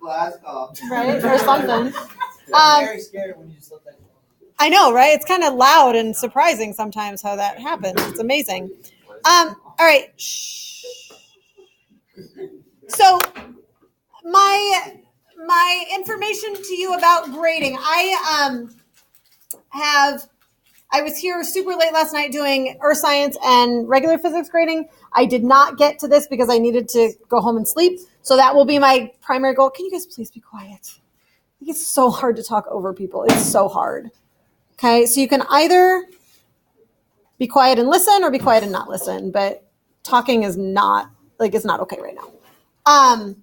glass cup. Right, or something. Very scary when you just let that go. I know, right? It's kind of loud and surprising sometimes how that happens. It's amazing. All right. Shh. So my information to you about grading. I was here super late last night doing earth science and regular physics grading. I did not get to this because I needed to go home and sleep. So that will be my primary goal. Can you guys please be quiet? I think it's so hard to talk over people. It's so hard. Okay, so you can either be quiet and listen or be quiet and not listen, but talking is not, it's not okay right now.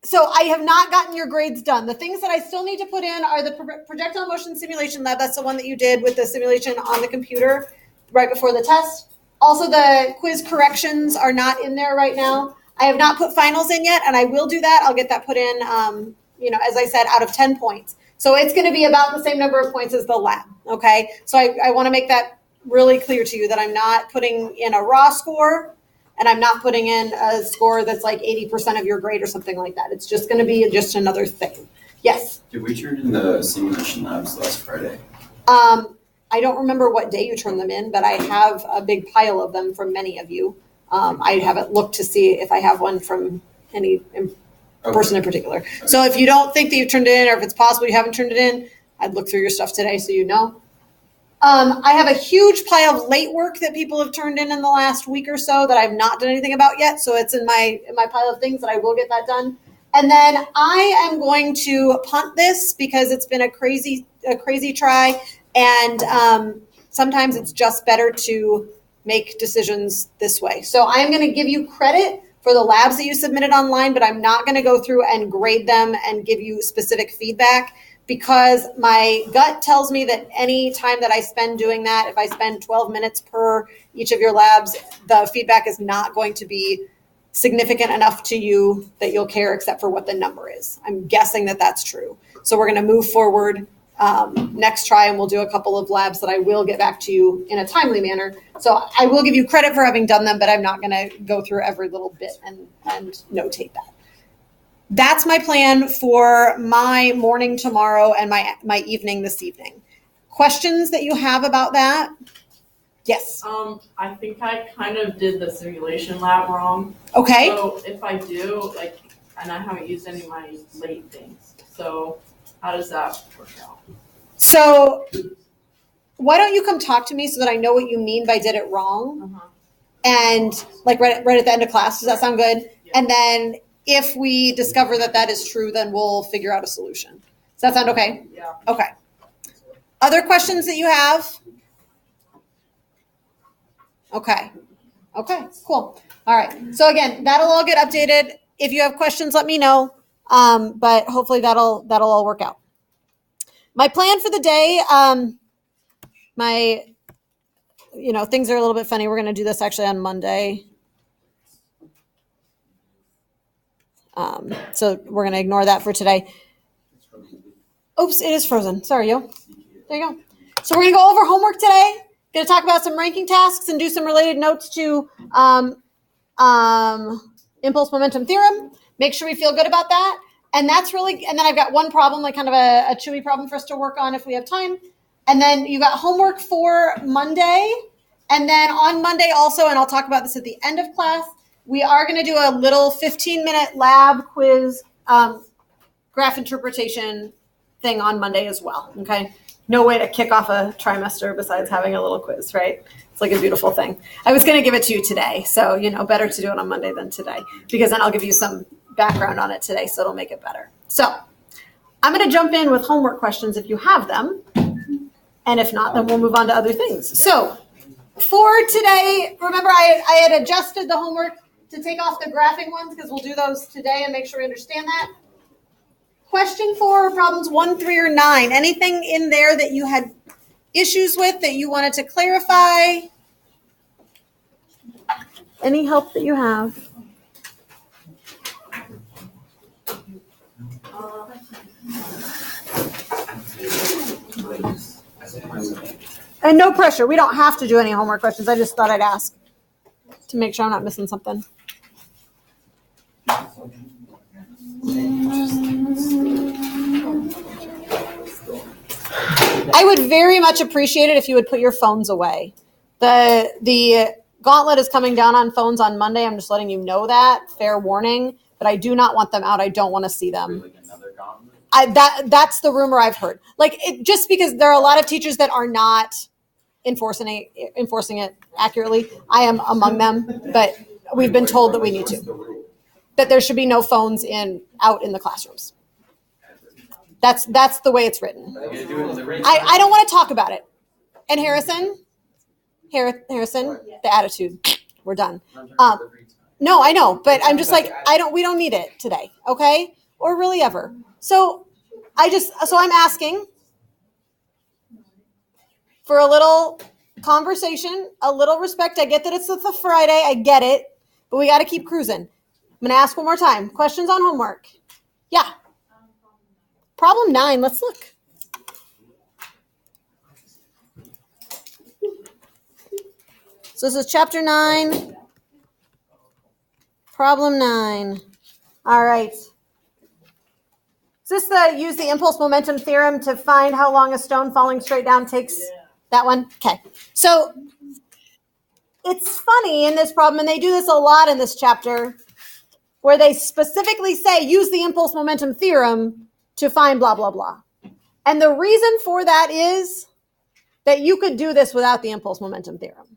So I have not gotten your grades done. The things that I still need to put in are the projectile motion simulation lab. That's the one that you did with the simulation on the computer right before the test. Also, the quiz corrections are not in there right now. I have not put finals in yet, and I will do that. I'll get that put in, as I said, out of 10 points. So it's going to be about the same number of points as the lab, okay? So I want to make that really clear to you that I'm not putting in a raw score, and I'm not putting in a score that's like 80% of your grade or something like that. It's just going to be just another thing. Yes? Did we turn in the simulation labs last Friday? I don't remember what day you turned them in, but I have a big pile of them from many of you. I haven't looked to see if I have one from any person in particular. So if you don't think that you've turned it in, or if it's possible you haven't turned it in, I'd look through your stuff today so you know. I have a huge pile of late work that people have turned in the last week or so that I've not done anything about yet. So it's in my pile of things that I will get that done. And then I am going to punt this because it's been a crazy try. And sometimes it's just better to make decisions this way. So I'm going to give you credit for the labs that you submitted online, but I'm not going to go through and grade them and give you specific feedback, because my gut tells me that any time that I spend doing that, if I spend 12 minutes per each of your labs, the feedback is not going to be significant enough to you that you'll care except for what the number is. I'm guessing that that's true. So we're going to move forward next try, and we'll do a couple of labs that I will get back to you in a timely manner. So I will give you credit for having done them, but I'm not going to go through every little bit and notate that. That's my plan for my morning tomorrow and my evening this evening. Questions that you have about that? Yes. I think I kind of did the simulation lab wrong. Okay. So if I do, and I haven't used any of my late things. So how does that work out? So why don't you come talk to me so that I know what you mean by did it wrong? Uh-huh. And right at the end of class, does that sound good? Yeah. And then if we discover that is true, then we'll figure out a solution. Does that sound okay? Yeah. Okay. Other questions that you have? Okay, cool. All right. So again, that'll all get updated. If you have questions, let me know. But hopefully that'll all work out. My plan for the day, things are a little bit funny. We're going to do this actually on Monday. So we're going to ignore that for today. Oops, it is frozen. Sorry, yo. There you go. So we're going to go over homework today. Going to talk about some ranking tasks and do some related notes to Impulse-Pmomentum Theorem. Make sure we feel good about that. And then I've got one problem, like kind of a chewy problem for us to work on if we have time. And then you got homework for Monday. And then on Monday also, and I'll talk about this at the end of class, we are going to do a little 15-minute lab quiz graph interpretation thing on Monday as well, okay? No way to kick off a trimester besides having a little quiz, right? It's like a beautiful thing. I was going to give it to you today, so, better to do it on Monday than today, because then I'll give you some background on it today, so it'll make it better. So I'm going to jump in with homework questions if you have them, and if not, then we'll move on to other things. So for today, remember I had adjusted the homework to take off the graphing ones, because we'll do those today and make sure we understand that. Question 4, problems 1, 3, or 9. Anything in there that you had issues with that you wanted to clarify? Any help that you have? And no pressure. We don't have to do any homework questions. I just thought I'd ask to make sure I'm not missing something. I would very much appreciate it if you would put your phones away. The gauntlet is coming down on phones on Monday. I'm just letting you know that. Fair warning. But I do not want them out. I don't want to see them. Like another gauntlet? That's the rumor I've heard. Like, just because there are a lot of teachers that are not enforcing it accurately. I am among them, but we've been told that we need to. That there should be no phones out in the classrooms. That's the way it's written. I don't want to talk about it. And Harrison, the attitude, we're done. No, I know, but I'm just like, we don't need it today, okay? Or really ever. So I'm asking for a little conversation, a little respect. I get that it's the Friday, I get it, but we got to keep cruising. I'm going to ask one more time. Questions on homework? Yeah. Problem 9, let's look. So this is chapter 9, problem 9. All right. Is this use the impulse-momentum theorem to find how long a stone falling straight down takes? Yeah. That one? Okay. So it's funny in this problem, and they do this a lot in this chapter, where they specifically say, use the impulse-momentum theorem to find blah, blah, blah. And the reason for that is that you could do this without the impulse-momentum theorem.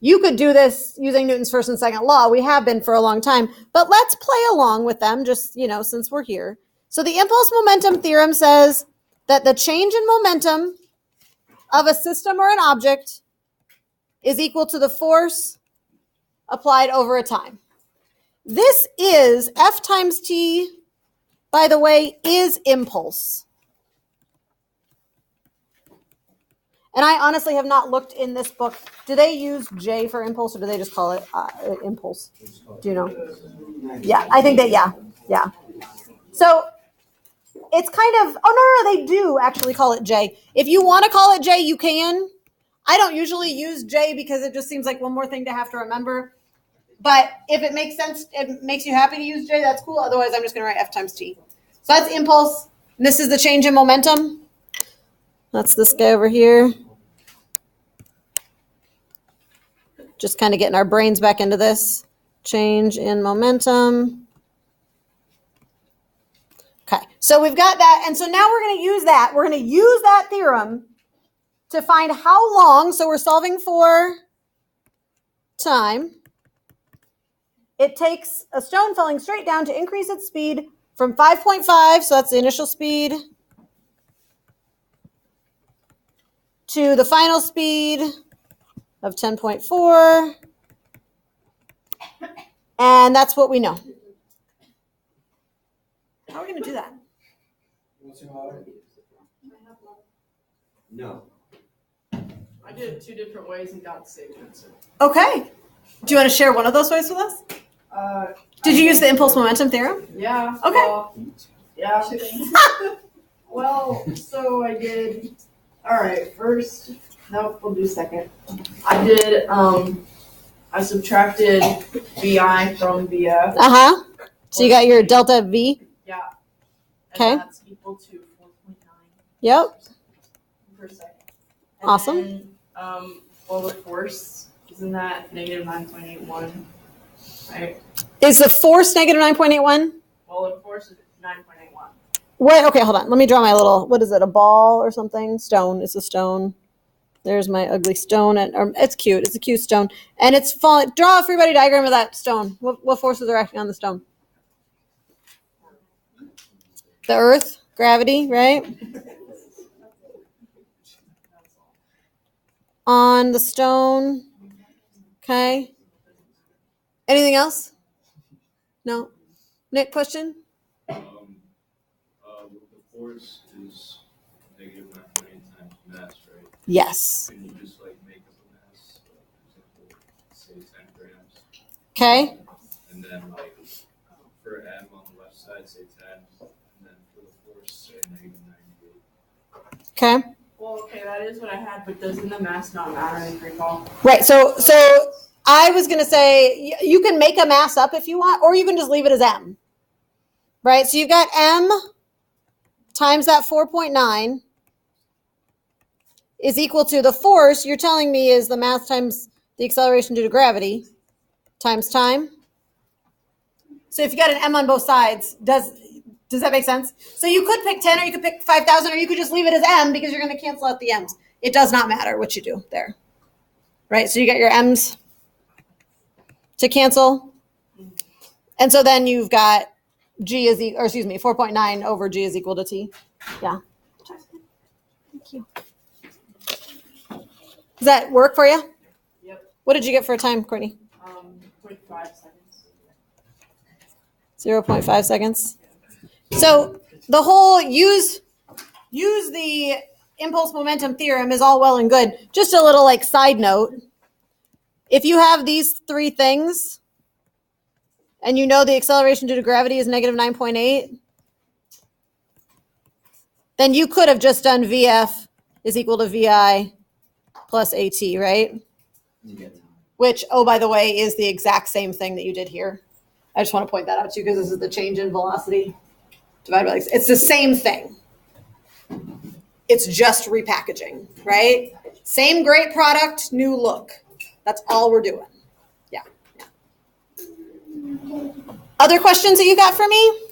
You could do this using Newton's first and second law. We have been for a long time. But let's play along with them, just, since we're here. So the impulse-momentum theorem says that the change in momentum of a system or an object is equal to the force applied over a time. This is F times T, by the way, is impulse. And I honestly have not looked in this book. Do they use J for impulse, or do they just call it impulse? Do you know? Yeah, I think that, yeah. So it's kind of, no, they do actually call it J. If you want to call it J, you can. I don't usually use J because it just seems like one more thing to have to remember. But if it makes sense, it makes you happy to use J, that's cool. Otherwise, I'm just going to write F times T. So that's impulse. And this is the change in momentum. That's this guy over here. Just kind of getting our brains back into this. Change in momentum. Okay, so we've got that. And so now we're going to use that. We're going to use that theorem to find how long, so we're solving for time, it takes a stone falling straight down to increase its speed from 5.5, so that's the initial speed, to the final speed of 10.4. And that's what we know. How are we going to do that? No. I did it 2 different ways and got the same answer. Okay. Do you want to share one of those ways with us? Did you use the impulse-momentum theorem? Yeah. Okay. Well, yeah. Well, so I did. All right. First, nope. We'll do second. I did. I subtracted VI from VF. So you got your delta V. Yeah. Okay. And that's equal to 4.9. Yep. Per second. And Awesome. Then, well, the force isn't that negative 9.81, right? Is the force negative 9.81? Well, the force is 9.81. What? Okay, hold on. Let me draw my little, what is it, a ball or something? Stone. It's a stone. There's my ugly stone. It's cute. It's a cute stone. And it's falling. Draw a free body diagram of that stone. What forces are acting on the stone? The earth, gravity, right? On the stone. Okay. Anything else? No? Nick, question? The force is negative 9.8 times mass, right? Yes. Can you just make up a mass, for example, say 10 grams? Okay. And then for M on the left side, say 10, and then for the force, say negative 98. Okay. Well, okay, that is what I had, but doesn't the mass not matter in free fall? Right. So I was going to say you can make a mass up if you want, or you can just leave it as M. Right. So you've got M times that 4.9. is equal to the force, you're telling me is the mass times the acceleration due to gravity times time. So if you got an m on both sides, does that make sense? So you could pick 10 or you could pick 5,000 or you could just leave it as m because you're going to cancel out the m's. It does not matter what you do there. Right? So you got your m's to cancel. And so then you've got 4.9 over g is equal to t. Yeah. Thank you. Does that work for you? Yep. What did you get for a time, Courtney? 0.5 seconds. 0.5 seconds. So the whole use the Impulse-Pmomentum theorem is all well and good. Just a little like side note. If you have these three things and you know the acceleration due to gravity is negative 9.8, then you could have just done VF is equal to VI plus AT, right? Which, oh, by the way, is the exact same thing that you did here. I just want to point that out to you because this is the change in velocity divided by, it's the same thing. It's just repackaging, right? Same great product, new look. That's all we're doing. Yeah. Other questions that you got for me?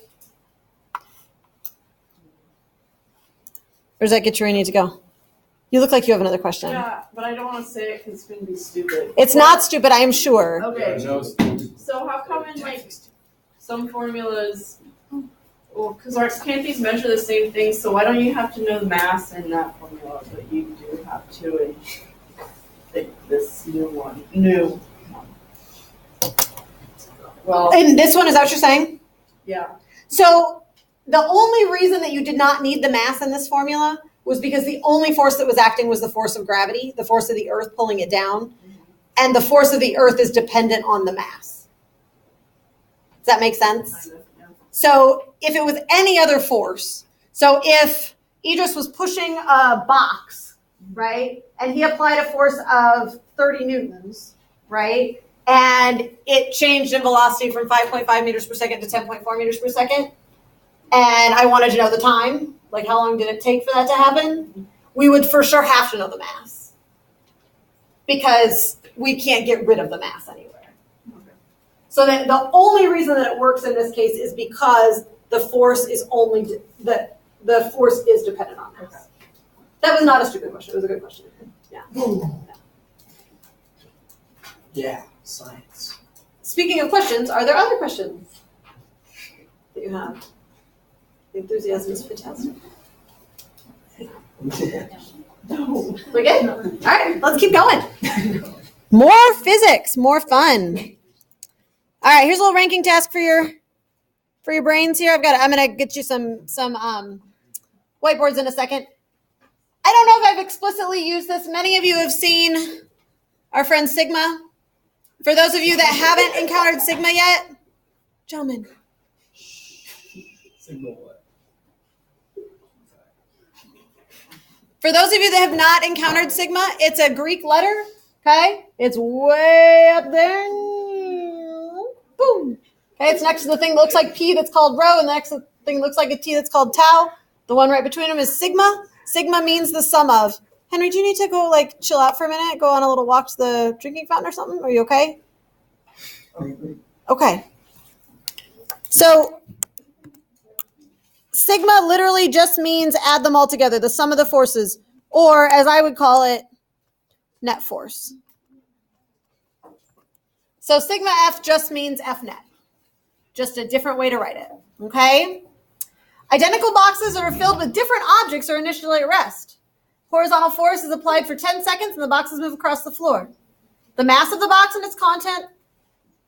Or does that get you where you need to go? You look like you have another question. Yeah, but I don't want to say it because it's going to be stupid. It's not stupid, I am sure. Okay. No, So how come in like some formulas, well, because can't these measure the same thing? So why don't you have to know the mass in that formula, but you do have to in this new one? Well, And this one, is that what you're saying? yeah. So the only reason that you did not need the mass in this formula was because the only force that was acting was the force of gravity, the force of the earth pulling it down. And the force of the earth is dependent on the mass. Does that make sense? Kind of, yeah. So if it was any other force, so if Idris was pushing a box, right, and he applied a force of 30 newtons, right, and it changed in velocity from 5.5 meters per second to 10.4 meters per second, and I wanted to know the time, like how long did it take for that to happen, we would for sure have to know the mass because we can't get rid of the mass anywhere. So that the only reason that it works in this case is because the force is only the force is dependent on mass. Okay. That was not a stupid question. It was a good question. Yeah. Yeah, science. Speaking of questions, are there other questions that you have? The enthusiasm is fantastic. No. We good? All right, let's keep going. More physics, more fun. All right, here's a little ranking task for your brains here. I'm gonna get you some whiteboards in a second. I don't know if I've explicitly used this. Many of you have seen our friend Sigma. For those of you that haven't encountered Sigma yet, gentlemen. For those of you that have not encountered Sigma, it's a Greek letter, okay? It's way up there. Boom. Okay, it's next to the thing that looks like P that's called rho, and the next thing that looks like a T that's called tau. The one right between them is sigma. Sigma means the sum of. Henry, do you need to go like chill out for a minute? Go on a little walk to the drinking fountain or something? Are you okay? Okay. So sigma literally just means add them all together, the sum of the forces, or as I would call it, net force. So sigma F just means F net. Just a different way to write it, okay? Identical boxes that are filled with different objects are initially at rest. Horizontal force is applied for 10 seconds and the boxes move across the floor. The mass of the box and its content,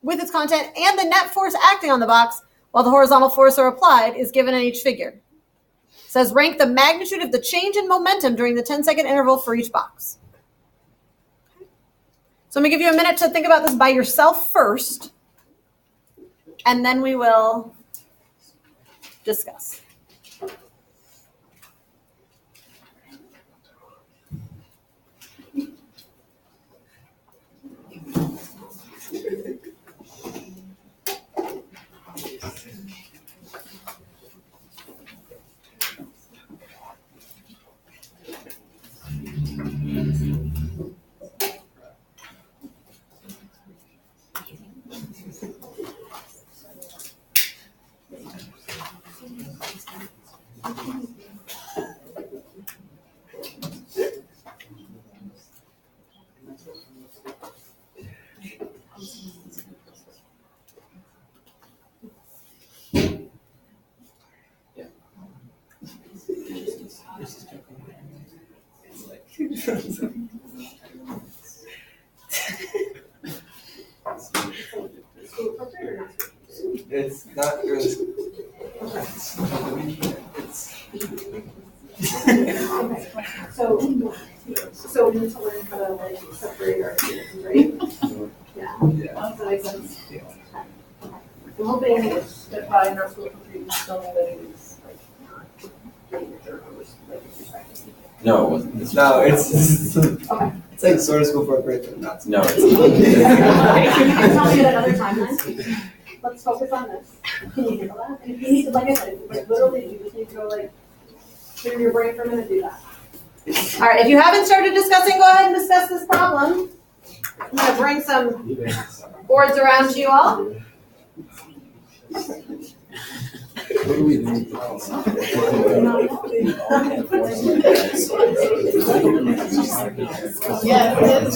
and the net force acting on the box while the horizontal force are applied is given in each figure. It says rank the magnitude of the change in momentum during the 10-second interval for each box. So I'm going to give you a minute to think about this by yourself first, and then we will discuss. It's not good. So we need to learn how to like separate our kids, right? Yeah. Does that make sense? I'm hoping that by our school country, we still know that it is like not getting your hours, like respecting. No, No, it's Okay. it's like sort of school for a break, but not. no, it's Can you tell me at another time then? Let's focus on this. Can you handle that? And if you need to, like I said, like literally, you just need to go like clear your brain for a minute, do that. All right, if you haven't started discussing, go ahead and discuss this problem. I'm gonna bring some boards around to you all. What do we do? Yeah, the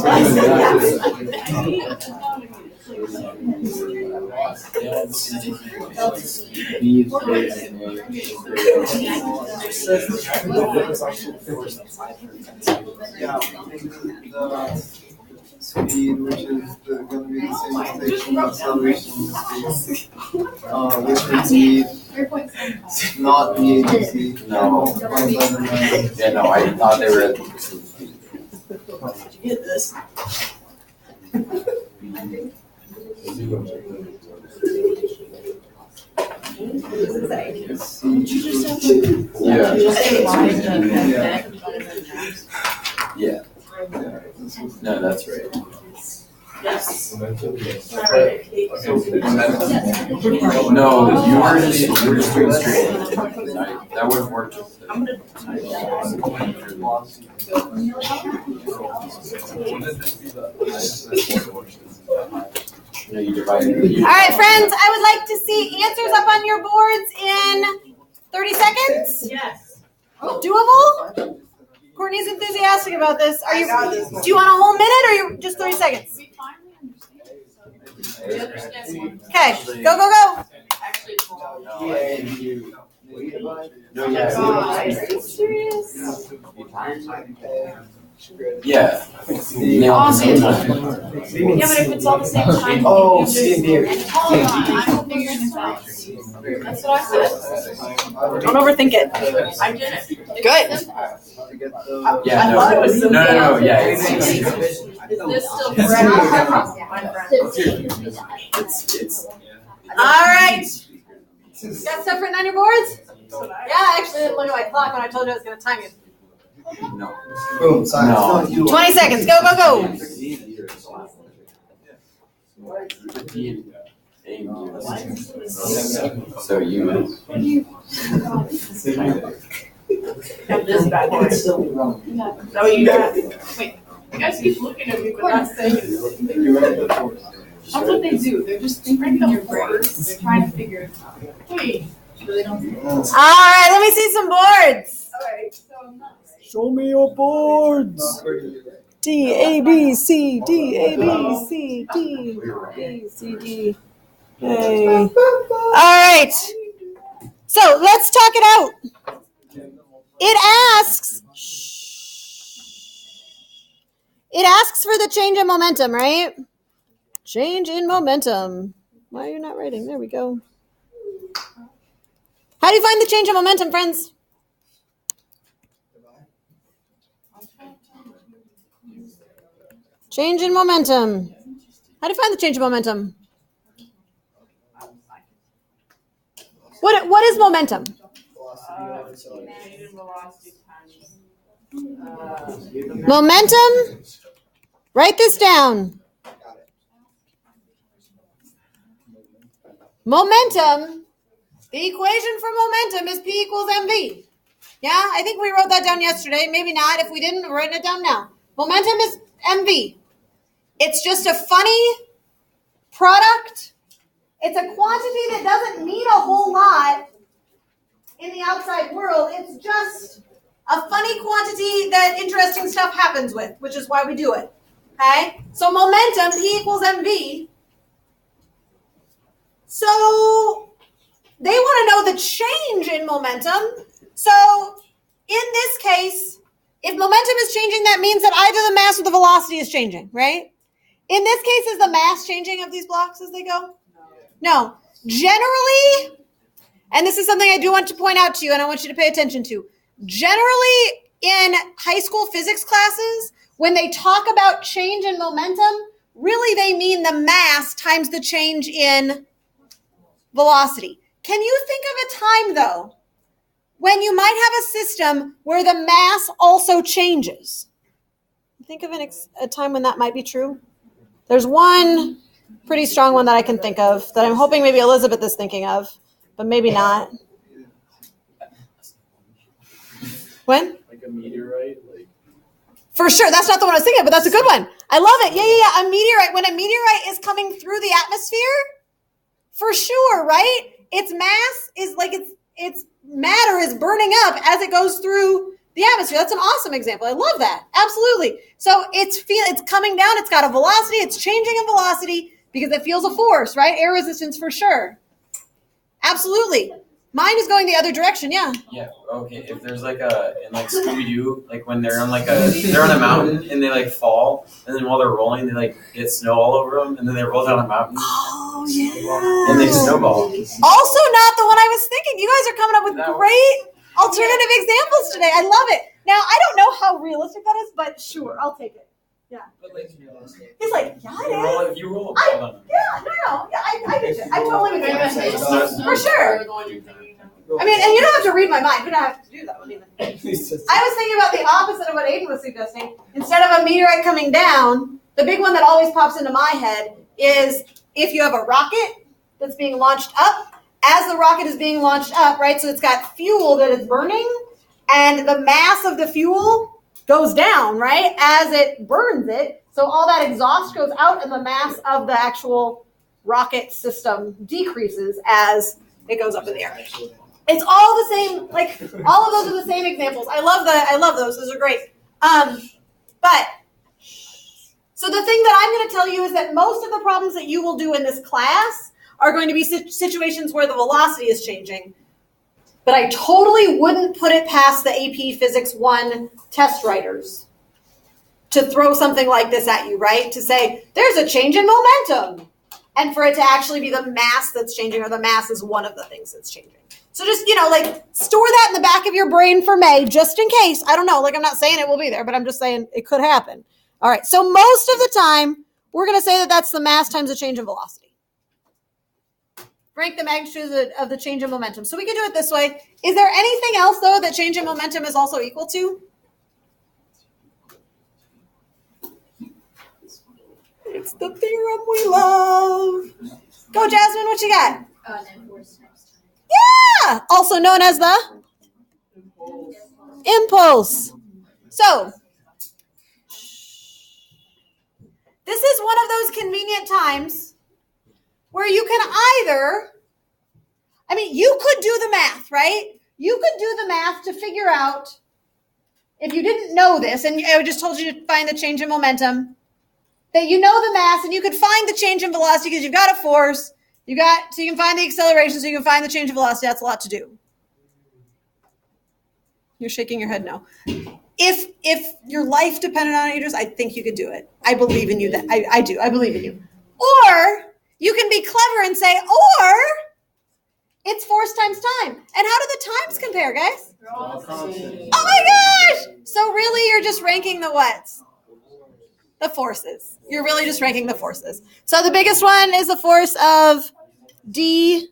speed, which is going to be the same station acceleration speed, which would be not the agency. No. Yeah, no, I thought they were at the same speed. Did you get this? Yeah. Yeah. Yeah. No, that's right. Yes. No, you were just doing straight. That would have worked. No, you divided. All right, friends, I would like to see answers up on your boards in 30 seconds. Yes. Doable? Courtney's enthusiastic about this. Do you want a whole minute or you just 30 seconds? Okay, go, go, go. Actually, it's wrong. No, yeah. Are you serious? Yeah. Nailed the same time. Yeah, but if it's all the same time. Oh, you just- see here. Hold on, I'm figuring this out. That's what I said. Don't overthink it. I did it. Good. Yeah, I thought it was no, yeah. Is this still fresh? My friend. It's. All right. Got stuff written on your boards? Yeah, I actually didn't look at my clock when I told you I was going to time you. No. Boom, science. No. 20 seconds. Go, go, go. So you. Have this back there. No, you got. Wait, you guys keep looking at me, but not saying it. That's what they do. They're just thinking in your brain. They're trying to figure it out. Wait, so they don't. All right, let me see some boards. Show me your boards. D A B C D A B C D A C D. Hey. All right. So let's talk it out. It asks. It asks for the change in momentum, right? Change in momentum. Why are you not writing? There we go. How do you find the change in momentum, friends? Change in momentum. How do you find the change in momentum? What is momentum? Momentum? Write this down. Momentum, the equation for momentum is P equals mv. Yeah, I think we wrote that down yesterday. Maybe not. If we didn't, we're writing it down now. Momentum is mv. It's just a funny product. It's a quantity that doesn't mean a whole lot in the outside world. It's just a funny quantity that interesting stuff happens with, which is why we do it. Okay? So momentum, P equals mv. So they want to know the change in momentum. So in this case, If momentum is changing, that means that either the mass or the velocity is changing, right? In this case, is the mass changing of these blocks as they go? No. Generally, and this is something I do want to point out to you and I want you to pay attention to. Generally, in high school physics classes, when they talk about change in momentum, really they mean the mass times the change in velocity. Can you think of a time, though, when you might have a system where the mass also changes? Think of a time when that might be true. There's one pretty strong one that I can think of that I'm hoping maybe Elizabeth is thinking of, but maybe not. When? Like a meteorite, like. For sure, that's not the one I was thinking of, but that's a good one. I love it. Yeah. A meteorite. When a meteorite is coming through the atmosphere, for sure, right? Its mass is like its matter is burning up as it goes through the atmosphere. That's an awesome example. I love that. Absolutely. So it's coming down. It's got a velocity. It's changing in velocity because it feels a force, right? Air resistance for sure. Absolutely. Mine is going the other direction. Yeah. Yeah. Okay. If there's like in like Scooby-Doo, like when they're on they're on a mountain and they like fall, and then while they're rolling, they like get snow all over them, and then they roll down a mountain. Oh yeah. And they snowball. Also, not the one I was thinking. You guys are coming up with great alternative examples today. I love it. Now I don't know how realistic that is, but sure, I'll take it. Yeah. He's like, yeah, it is. You roll. Yeah, I get it. I totally agree. For sure. I mean, and you don't have to read my mind. You don't have to do that one even. I was thinking about the opposite of what Aiden was suggesting. Instead of a meteorite coming down, the big one that always pops into my head is if you have a rocket that's being launched up. As the rocket is being launched up, right, so it's got fuel that is burning, and the mass of the fuel goes down, right, as it burns it. So all that exhaust goes out, and the mass of the actual rocket system decreases as it goes up in the air. It's all the same, like all of those are the same examples. I love those. Those are great. But so the thing that I'm going to tell you is that most of the problems that you will do in this class are going to be situations where the velocity is changing. But I totally wouldn't put it past the AP Physics 1 test writers to throw something like this at you, right? To say, there's a change in momentum. And for it to actually be the mass that's changing, or the mass is one of the things that's changing. So just, store that in the back of your brain for May, just in case. I don't know, I'm not saying it will be there, but I'm just saying it could happen. All right, so most of the time, we're going to say that that's the mass times the change in velocity. Rank the magnitude of the change in momentum. So we can do it this way. Is there anything else, though, that change in momentum is also equal to? It's the theorem we love. Go, Jasmine, what you got? Yeah! Also known as the? Impulse. So, this is one of those convenient times where you can either, you could do the math, right? You could do the math to figure out, if you didn't know this, and I just told you to find the change in momentum, that you know the mass, and you could find the change in velocity because you've got a force, so you can find the acceleration, so you can find the change in velocity. That's a lot to do. You're shaking your head no. If your life depended on it, I think you could do it. I believe in you. I do. I believe in you. Or you can be clever and say, or it's force times time. And how do the times compare, guys? Oh my gosh! So really, you're just ranking the whats? The forces. You're really just ranking the forces. So the biggest one is the force of D.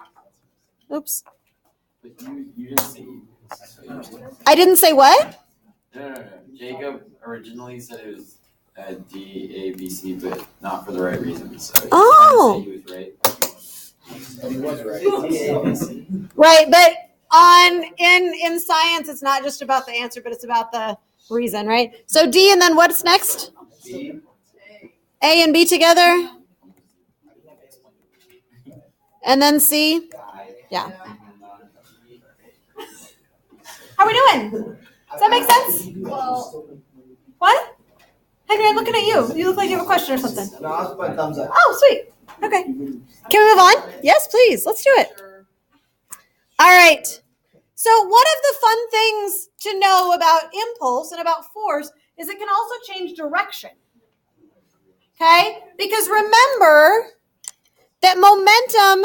Oops. But you didn't say. I didn't say what? No. Jacob originally said it was D, A, B, C, but not for the right reasons. So Oh. he was right. He was right. Right, but in science, it's not just about the answer, but it's about the reason, right? So D, and then what's next? B. A and B together? And then C? Yeah. How are we doing? Does that make sense? Well, What? Henry, I'm looking at you. You look like you have a question or something. No, I'll just put thumbs up. Oh, sweet. Okay. Can we move on? Yes, please. Let's do it. All right. So one of the fun things to know about impulse and about force is it can also change direction. Okay? Because remember that momentum,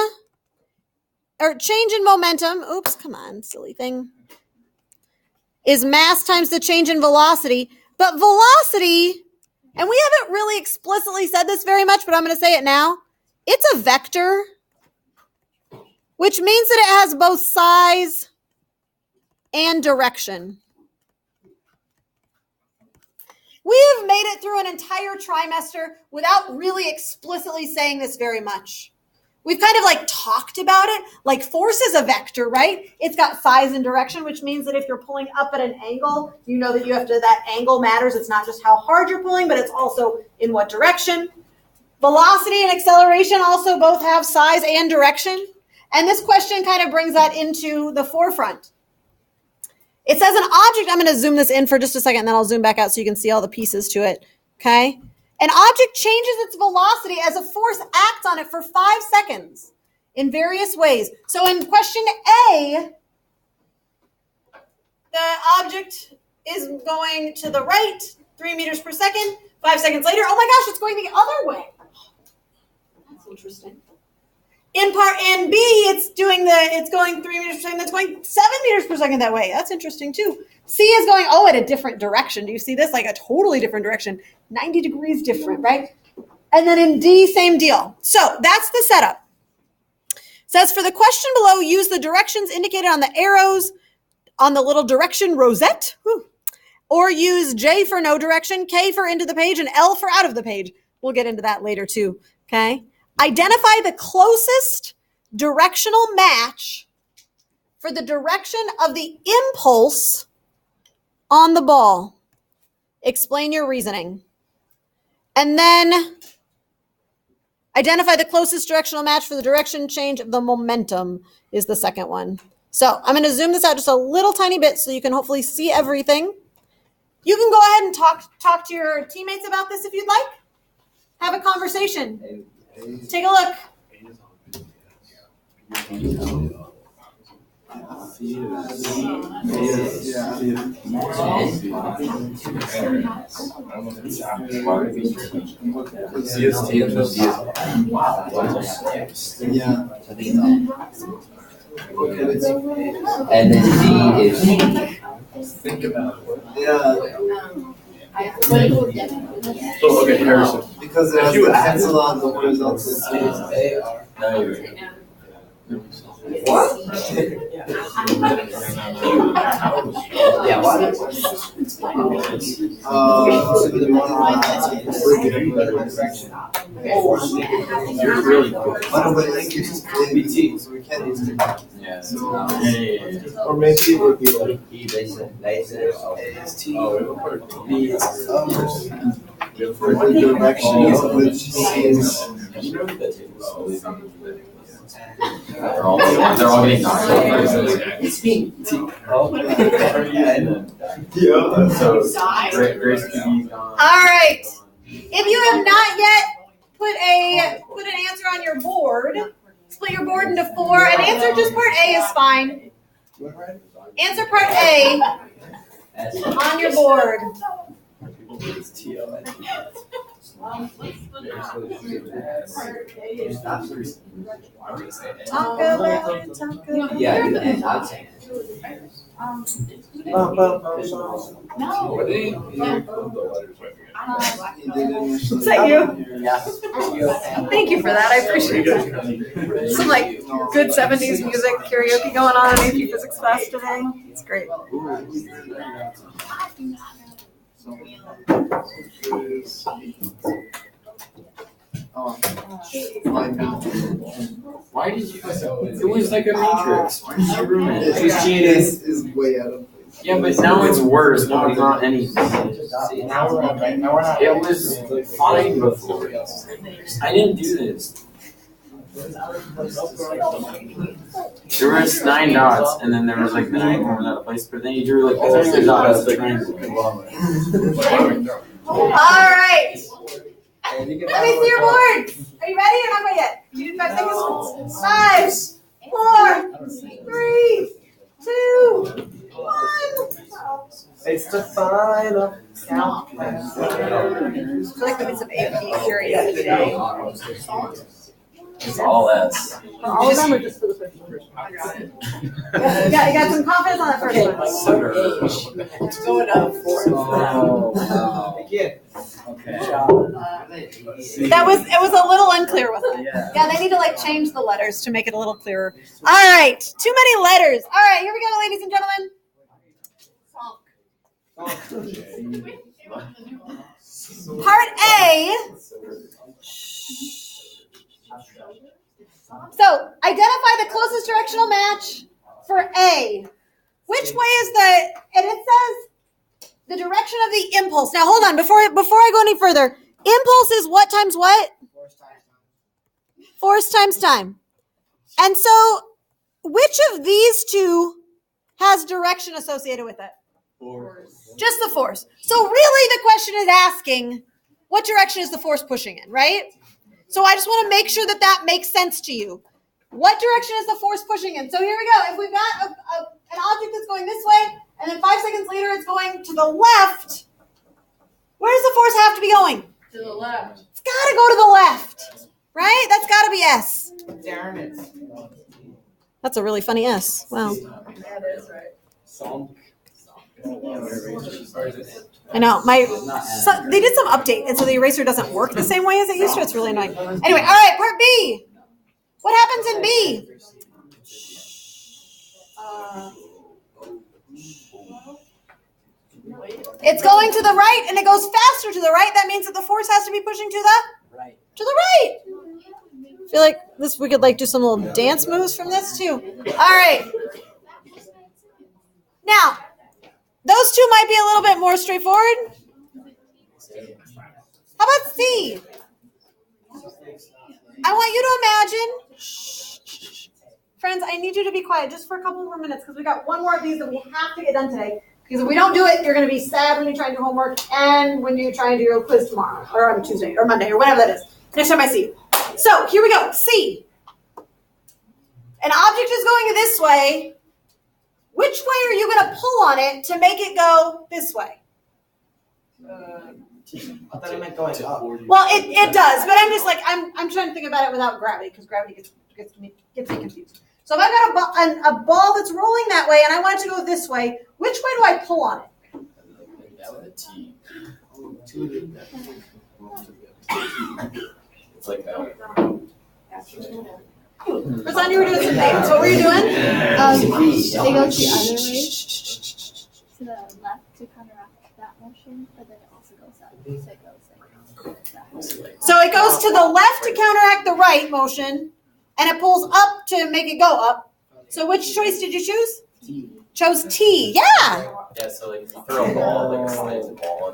or change in momentum, oops, come on, silly thing, is mass times the change in velocity. But velocity, and we haven't really explicitly said this very much, but I'm going to say it now. It's a vector, which means that it has both size and direction. We've made it through an entire trimester without really explicitly saying this very much. We've kind of like talked about it, like force is a vector, right? It's got size and direction, which means that if you're pulling up at an angle, you know that you have to, that angle matters. It's not just how hard you're pulling, but it's also in what direction. Velocity and acceleration also both have size and direction. And this question kind of brings that into the forefront. It says an object, I'm going to zoom this in for just a second, and then I'll zoom back out so you can see all the pieces to it, okay? An object changes its velocity as a force acts on it for 5 seconds in various ways. So in question A, the object is going to the right, 3 meters per second. 5 seconds later, oh my gosh, it's going the other way. That's interesting. In B, it's going 3 meters per second. That's going 7 meters per second that way. That's interesting too. C is going, at a different direction. Do you see this? Like a totally different direction. 90 degrees different, right? And then in D, same deal. So that's the setup. It says for the question below, use the directions indicated on the arrows on the little direction rosette. Or use J for no direction, K for into the page, and L for out of the page. We'll get into that later too, okay? Identify the closest directional match for the direction of the impulse on the ball. Explain your reasoning. And then identify the closest directional match for the direction change of the momentum is the second one. So I'm going to zoom this out just a little tiny bit so you can hopefully see everything. You can go ahead and talk to your teammates about this if you'd like. Have a conversation. Take a look. And then D is Think about it. So, okay, Harrison. Because it has the pencil on the horizontal. what? Yeah, what? You're really cool. So we can't use it. Yeah. Or maybe it would be like for the direction of which is They're all getting knocked out. It's me. So Grace can be gone. All right. If you have not yet put an answer on your board, split your board into 4 and answer just part A is fine. Answer part A on your board. Talk about it. Yeah, I'm saying it. Is that you? Yeah. Thank you for that. I appreciate it. Some like good 70s music karaoke going on in AP Physics class today. It's great. Why did you? It was like a matrix. Why did you ruin it? This is way out of place. Yeah, but now it's worse. Now it's not anything. It was fine before. I didn't do this. There was 9 dots, and then there was like the 9 one out of place. But then you drew like the 6 dots. Like 9. All right. Let me see your board. Are you ready or not quite yet? You did 5 seconds. 5, 4, 3, 2, It's the final countdown. I feel like we need some AP curious today. It's all S. For all of them or just for the first one? You got some confidence on that first one. Sugar. It's going up for it. Oh, wow. Again. Okay. It was a little unclear with it. Yeah, they need to like change the letters to make it a little clearer. All right, too many letters. All right, here we go, ladies and gentlemen. Part A. So identify the closest directional match for A. Which way is and it says the direction of the impulse. Now hold on, before I go any further, impulse is what times what? Force times time. And so which of these two has direction associated with it? Force. Just the force. So really the question is asking, what direction is the force pushing in, right? So I just want to make sure that makes sense to you. What direction is the force pushing in? So here we go. If we've got an object that's going this way, and then 5 seconds later it's going to the left, where does the force have to be going? To the left. It's got to go to the left, right? That's got to be S. Darn it. That's a really funny S. Wow. Yeah, that is right. I know. They did some update, and so the eraser doesn't work the same way as it used to. It's really annoying. Anyway, all right, part B. What happens in B? It's going to the right, and it goes faster to the right. That means that the force has to be pushing to the right. To the right. I feel like we could do some little dance moves from this too. All right. Now, those two might be a little bit more straightforward. How about C? I want you to imagine. Friends, I need you to be quiet just for a couple more minutes because we got one more of these that we have to get done today. Because if we don't do it, you're going to be sad when you try and do homework and when you try and do your quiz tomorrow or on Tuesday or Monday or whatever that is. Next time I see you. So here we go. C. An object is going this way. Which way are you going to pull on it to make it go this way? I thought it meant going up. Well, it does, but I'm just I'm trying to think about it without gravity because gravity gets me confused. So if I've got a ball that's rolling that way and I want it to go this way, which way do I pull on it? It's like that. Raslan, you were doing some things. What were you doing? They go the other way to the left to counteract that motion, but then it also goes up. So it goes that. So it goes to the left to counteract the right motion, and it pulls up to make it go up. So which choice did you choose? T. Chose T. Yeah. Yeah, so you throw a ball, slam the ball.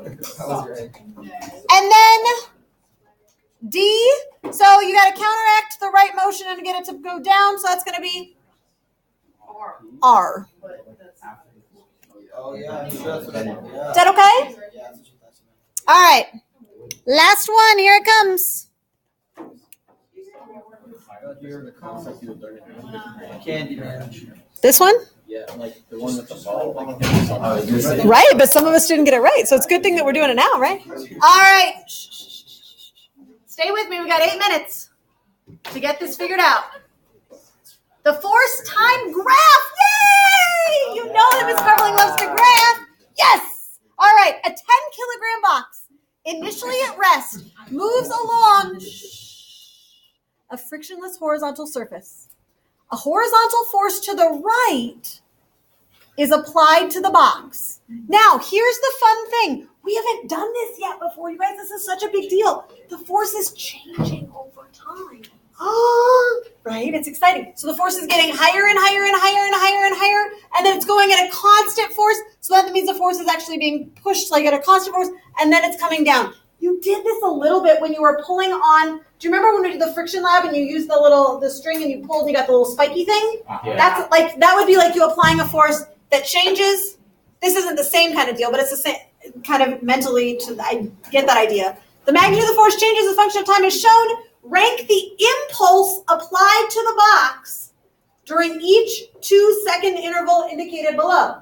And then D. So you got to counteract the right motion and get it to go down. So that's going to be R. Oh, yeah. Is that okay? All right. Last one. Here it comes. Candyman. This one? Yeah, like the one with the ball. Right, but some of us didn't get it right. So it's a good thing that we're doing it now, right? All right. Stay with me. We got 8 minutes to get this figured out. The force time graph. Yay! You know that Miss Beverling loves to graph. Yes. All right. A 10-kilogram box, initially at rest, moves along a frictionless horizontal surface. A horizontal force to the right is applied to the box. Now, here's the fun thing. We haven't done this yet before. You guys, this is such a big deal. The force is changing over time. Right? It's exciting. So the force is getting higher and higher and higher and higher and higher, and then it's going at a constant force. So that means the force is actually being pushed at a constant force, and then it's coming down. You did this a little bit when you were pulling on. Do you remember when we did the friction lab and you used the string and you pulled and you got the little spiky thing? Yeah. That would be like you applying a force that changes. This isn't the same kind of deal, but it's the same kind of mentally. I get that idea. The magnitude of the force changes as a function of time is shown. Rank the impulse applied to the box during each 2-second interval indicated below.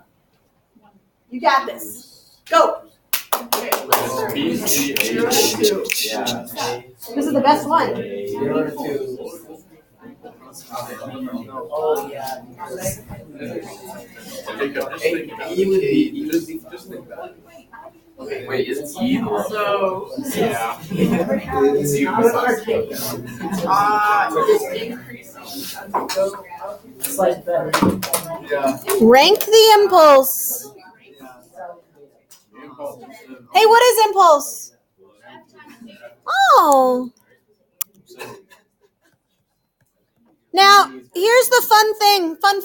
You got this. Go. Okay, let's start B, with C, 0 H. to 2. Yeah. This is the best one. 0 to 2. Oh, yeah. E would be just like that. Wait, isn't E? So, Yeah. it's increasing as we go up. Slight better. Yeah. Rank the impulse. Hey, what is impulse? Oh. Now, here's the fun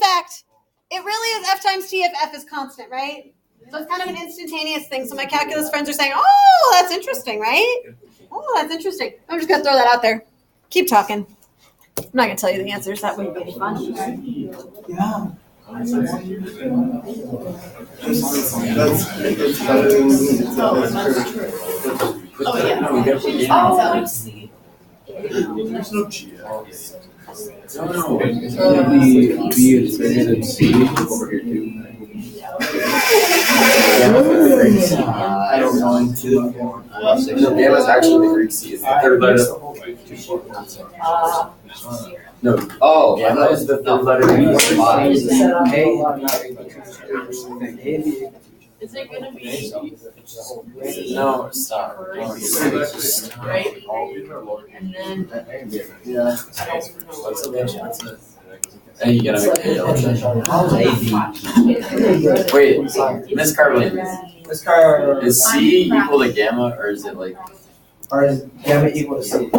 fact. It really is F times T if F is constant, right? So it's kind of an instantaneous thing. So my calculus friends are saying, oh, that's interesting, right? Oh, that's interesting. I'm just going to throw that out there. Keep talking. I'm not going to tell you the answers. That wouldn't be any fun. Yeah. That's better than Oh, yeah. Oh, I see. There's no G. No. B is bigger than C over here too. I don't know. No, gamma is actually the Greek C. It's the third letter. No. Oh, Gamma is the third letter. Is it going to be No, stop. right? And then, Yeah. What's the Hey, you gotta make it. Wait, Miss Carlin, This car is C equal to gamma, or is it like or is gamma equal to C?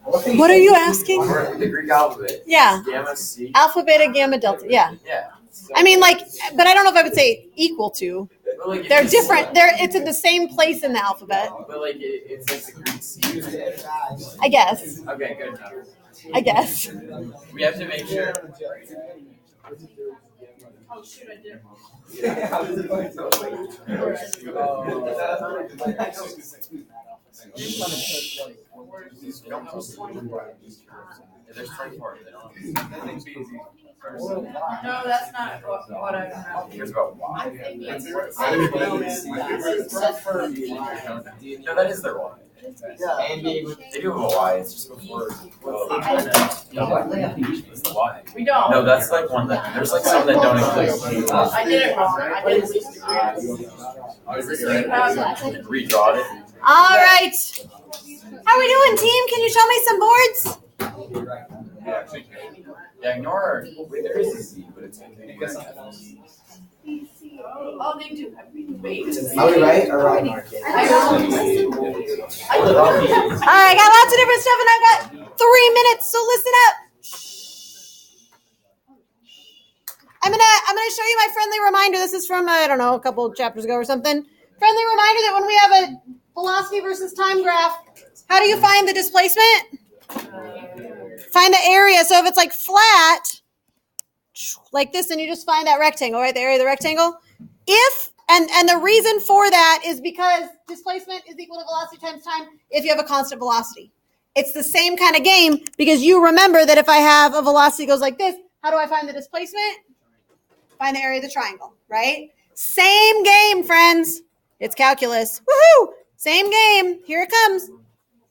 What are you asking? the Greek alphabet? Yeah. Gamma, C. Alpha, beta, gamma, delta. Yeah. Yeah. I mean, like, but I don't know if I would say equal to. But like, They're different. It's in the same place in the alphabet. But like, it's like the Greek C. I guess. Okay, good enough. I guess. We have to make sure. oh shoot, I did. There's 24. They don't. No, that's not what I meant. Here's about Y. I think it's No, that is their Y. They do have a Y. It's just before. It's the Y. We don't. No, that's like one that. There's like some that don't exist. I did it wrong. I did at least agree. So you have Redraw it. All right. How we doing, team? Can you show me some boards? Yeah, ignore her. Wait, there is a Z, but it's oh, they do have wait. Are we right or wrong? All right, I got lots of different stuff, and I've got 3 minutes, so listen up. I'm gonna show you my friendly reminder. This is from I don't know, a couple chapters ago or something. Friendly reminder that when we have a velocity versus time graph, how do you find the displacement? Find the area. So if it's like flat, like this, then you just find that rectangle, right? The area of the rectangle. If and the reason for that is because displacement is equal to velocity times time if you have a constant velocity. It's the same kind of game because you remember that if I have a velocity goes like this, how do I find the displacement? Find the area of the triangle, right? Same game, friends. It's calculus. Woohoo! Same game. Here it comes.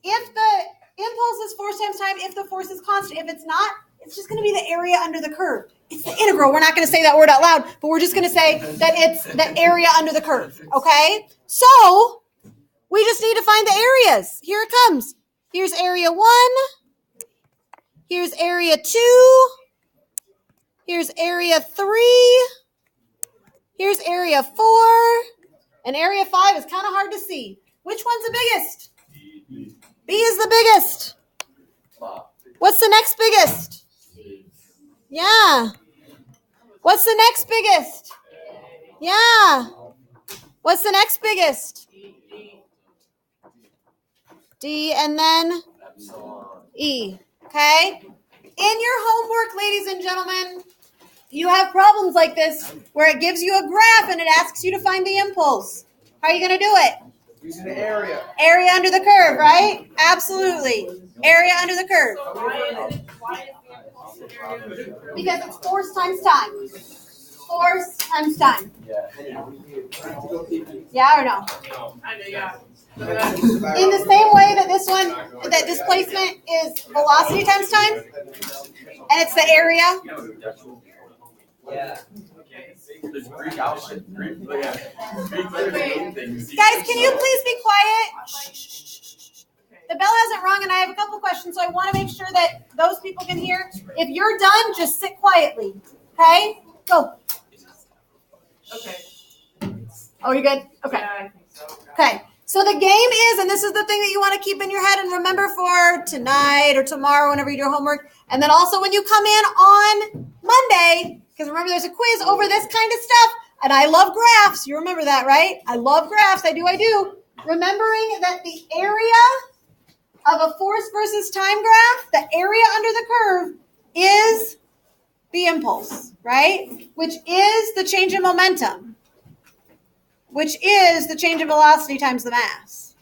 If the impulse is force times time, if the force is constant, if it's not, it's just going to be the area under the curve. It's the integral. We're not going to say that word out loud, but we're just going to say that it's the area under the curve, okay? So we just need to find the areas. Here it comes. Here's area 1. Here's area 2. Here's area 3. Here's area 4. And area 5 is kind of hard to see. Which one's the biggest? B is the biggest. What's the next biggest? Yeah. What's the next biggest? Yeah. What's the next biggest? D and then E. Okay? In your homework, ladies and gentlemen, you have problems like this where it gives you a graph and it asks you to find the impulse. How are you going to do it? Using the area. Area under the curve, right? Absolutely. Area under the curve. So why is the impulse area? Because it's force times time. force times time. Yeah. Yeah or no? Kinda, yeah. In the same way that that displacement is velocity times time, and it's the area. Yeah. There's Greek outline. Greek things. Guys, can you please be quiet? The bell hasn't rung, and I have a couple questions, so I want to make sure that those people can hear. If you're done, just sit quietly. Okay? Go. Okay. Oh, you're good? Okay. Yeah, I think so. Okay. So the game is, and this is the thing that you want to keep in your head and remember for tonight or tomorrow whenever you do your homework. And then also when you come in on Monday, because remember there's a quiz over this kind of stuff. And I love graphs. You remember that, right? I love graphs. I do. Remembering that the area of a force versus time graph, the area under the curve is the impulse, right? Which is the change in momentum. Which is the change in velocity times the mass.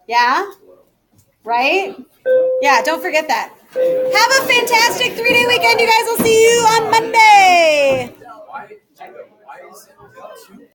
Yeah? Right? Yeah, don't forget that. Have a fantastic 3-day weekend, you guys. We'll see you on Monday.